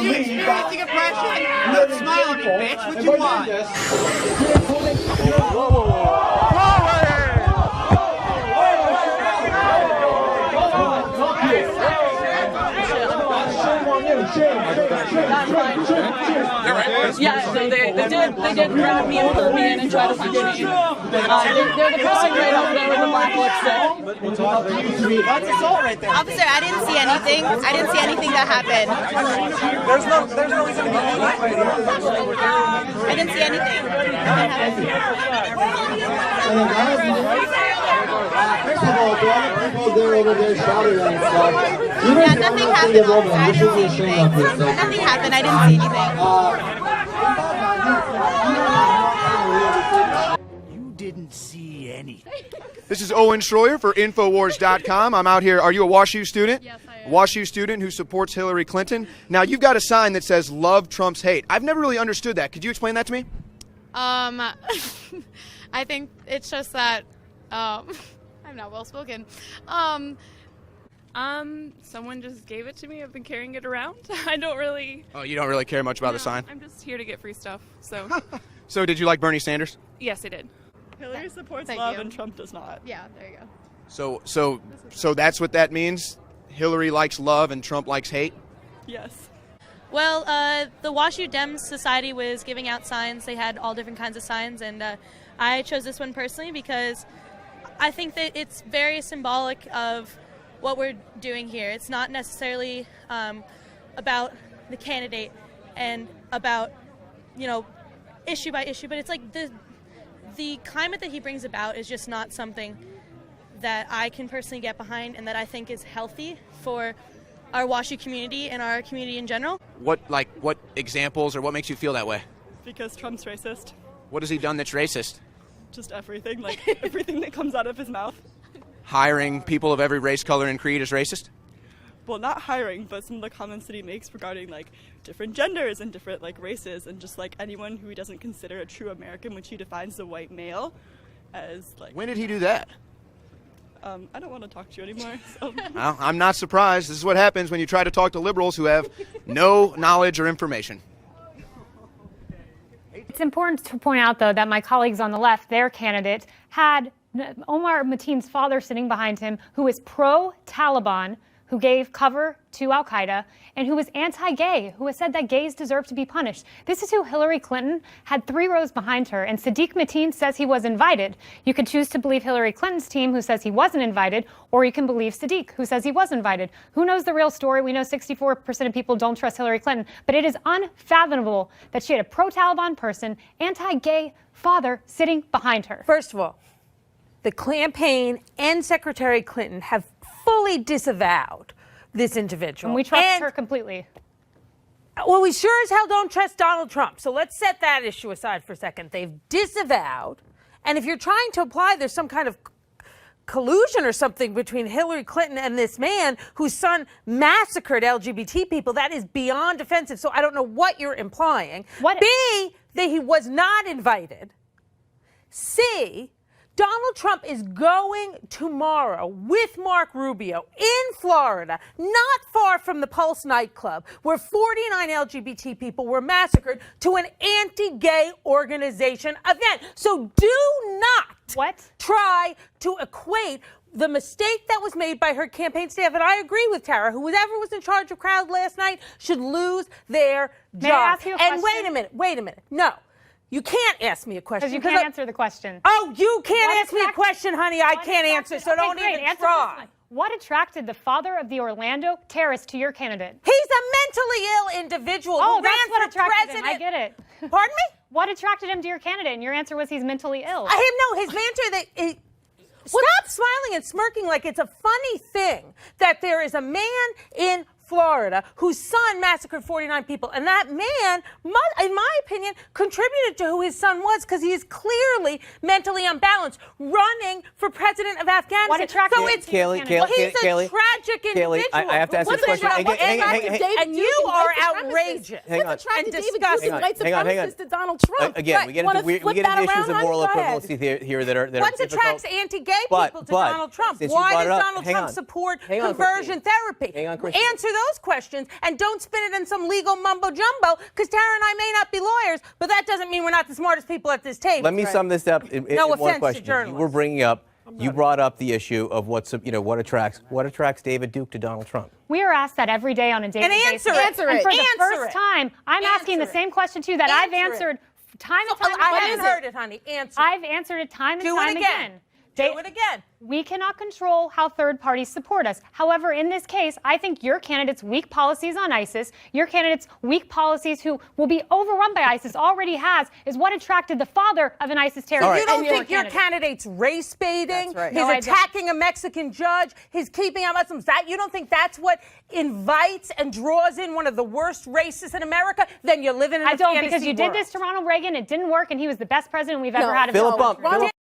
you experiencing oppression? Smile at me, bitch. What you want? Yeah, so they did grab me and pull me in and try to punch me. They're the person right over there with the black lipstick. That's assault right there. Officer, I didn't see anything. I didn't see anything that happened. There's no reason to be I didn't see anything. Yeah, nothing happened. I didn't see anything. Nothing happened. I didn't see anything. You didn't see anything. This is Owen Schroyer for Infowars.com. I'm out here. Are you a WashU student? Yes, I am. WashU student who supports Hillary Clinton. Now, you've got a sign that says, "Love Trump's hate." I've never really understood that. Could you explain that to me? I think it's just that I'm not well spoken. Someone just gave it to me. I've been carrying it around. I don't really. Oh, you don't really care much about the sign? I'm just here to get free stuff. So. So, did you like Bernie Sanders? Yes, I did. Hillary supports Thank love you. and Trump does not. Yeah, there you go. So that's what that means? Hillary likes love and Trump likes hate? Yes. Well, the WashU Dems Society was giving out signs. They had all different kinds of signs, and I chose this one personally because I think that it's very symbolic of what we're doing here. It's not necessarily about the candidate and about, issue by issue, but it's like the climate that he brings about is just not something that I can personally get behind and that I think is healthy for our WashU community and our community in general. What examples or what makes you feel that way? Because Trump's racist. What has he done that's racist? Just everything, everything that comes out of his mouth. Hiring people of every race, color, and creed is racist? Well, not hiring, but some of the comments that he makes regarding different genders and different races, and just anyone who he doesn't consider a true American, which he defines the white male as When did he do that? I don't want to talk to you anymore. So. Well, I'm not surprised. This is what happens when you try to talk to liberals who have no knowledge or information. It's important to point out, though, that my colleagues on the left, their candidate, had Omar Mateen's father sitting behind him, who is pro-Taliban, who gave cover to al-Qaeda, and who was anti-gay, who has said that gays deserve to be punished. This is who Hillary Clinton had 3 rows behind her, and Sadiq Mateen says he was invited. You could choose to believe Hillary Clinton's team, who says he wasn't invited, or you can believe Sadiq, who says he was invited. Who knows the real story? We know 64% of people don't trust Hillary Clinton, but it is unfathomable that she had a pro-Taliban person, anti-gay father sitting behind her. First of all, the campaign and Secretary Clinton have fully disavowed this individual. And we trust her completely. Well, we sure as hell don't trust Donald Trump. So let's set that issue aside for a second. They've disavowed. And if you're trying to apply there's some kind of collusion or something between Hillary Clinton and this man whose son massacred LGBT people, that is beyond offensive. So I don't know what you're implying. B, that he was not invited. C, Donald Trump is going tomorrow with Mark Rubio in Florida, not far from the Pulse nightclub, where 49 LGBT people were massacred, to an anti-gay organization event. So do not try to equate the mistake that was made by her campaign staff. And I agree with Tara, whoever was in charge of crowd last night should lose their job. May I ask you a question? And wait a minute. No. You can't ask me a question. Because you can't answer the question. Oh, you can't ask me a question, honey. I can't answer, so don't even try. What attracted the father of the Orlando terrorist to your candidate? He's a mentally ill individual who ran what for attracted president. him. I get it. Pardon me? What attracted him to your candidate? And your answer was he's mentally ill. His answer stop smiling and smirking like it's a funny thing that there is a man in Florida whose son massacred 49 people. And that man, in my opinion, contributed to who his son was because he is clearly mentally unbalanced, running for president of Afghanistan. What attracted so it's, Kaylee, he's a tragic individual. I have to ask this question. And you are outrageous. Hang on. And disgusting. Hang on. To Donald Trump. Again, we get into issues of moral equivalency here that are What attracts anti-gay people to Donald Trump? Why does Donald Trump support conversion therapy? Hang on, Christian. Answer those questions and don't spin it in some legal mumbo jumbo, because Tara and I may not be lawyers, but that doesn't mean we're not the smartest people at this table. Let me sum this up in No one offense to question. journalists. You were bringing up, you brought up the issue of what attracts David Duke to Donald Trump. We are asked that every day on a daily basis. Answer it. And for the Answer first it. time, I'm asking the same question to you that I've answered time and time I again. haven't heard it, honey. Answer. I've answered it time and Do time it again. Do it again. We cannot control how third parties support us. However, in this case, I think your candidate's weak policies on ISIS, your candidate's weak policies who will be overrun by ISIS, already is what attracted the father of an ISIS terrorist. So you don't think your candidate's race baiting? That's right. He's No, I attacking a Mexican judge. He's keeping out Muslims. You don't think that's what invites and draws in one of the worst racists in America? Then you're living in a I don't, fantasy because you did world. this to Ronald Reagan. It didn't work, and he was the best president we've ever had. Philip Bump.